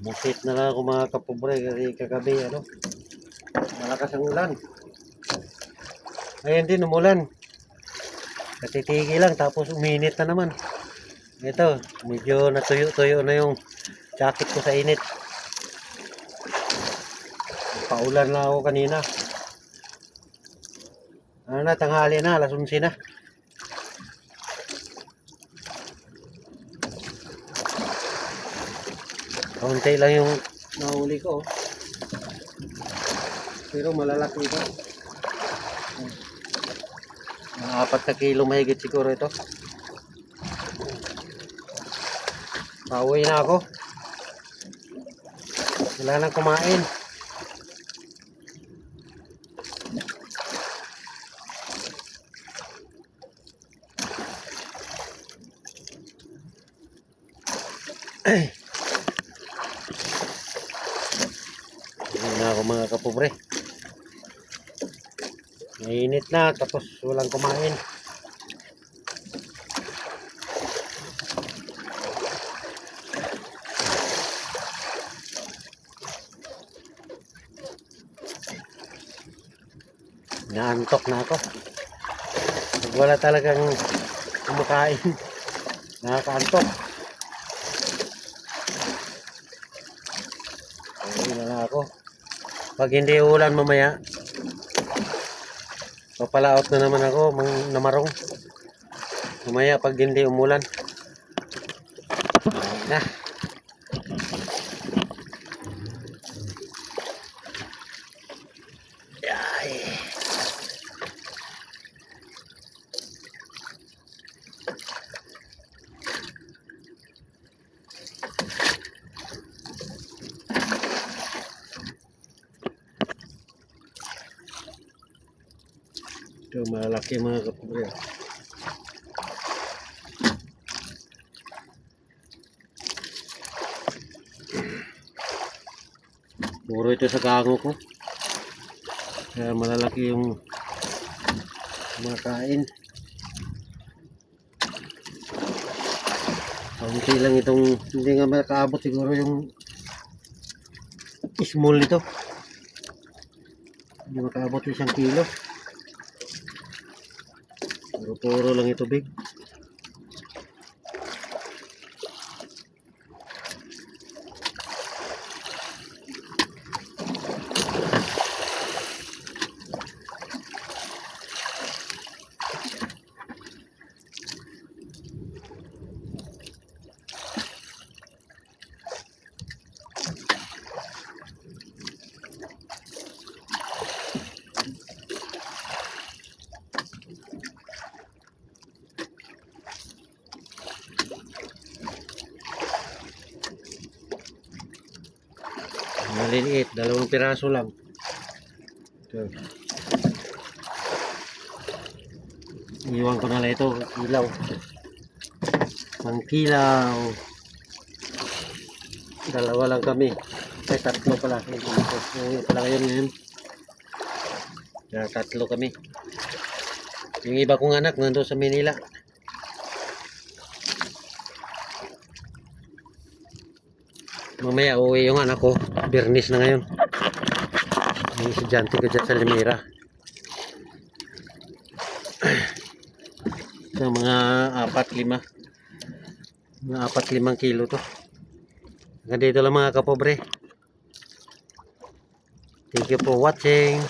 Bukit na lang ako mga kapobre kasi kagabi malakas ang ulan. Ngayon din umulan. Katitigil lang tapos uminit na naman. Ito, medyo natuyo-tuyo na yung jacket ko sa init. Paulan na ako kanina. Ano na, tanghali na, alas 11 na. Kaunti lang yung nahuli ko. Pero malalaki ito. Mga 4 na kilo mahigit siguro ito. Pauwi na ako. Wala nang kumain. Ay. Hindi na ako mga kapobre. Mainit na tapos walang kumain. Naantok na ako. Pag wala talagang kumakain, nakakaantok. Ayun na lang ako. Pag hindi ulan mamaya, papalaot na naman ako namarong. Mamaya pag hindi umulan. Na. Ay. Ito malaki mga kapobre. Puro ito sa kango ko. Kaya malalaki yung makain. Kaunti lang itong, hindi nga makaabot siguro yung small nito. Hindi makaabot 1 kilo. Puro lang ito big. Maliliit, 2 piraso lang. Ito. Iwan ko na lang ito, kilaw. Pang kilaw. 2 lang kami. Ay, 3 pala. Yung pala ngayon. Kaya 3 kami. Yung iba kong anak nandun sa Manila. Mamaya uwi yung anak ko. Birnis na ngayon. May estudyante ko dyan sa Limera. So, mga 4-5. Mga 4-5 kilo to. Hanggang dito lang mga kapobre. Thank you for watching.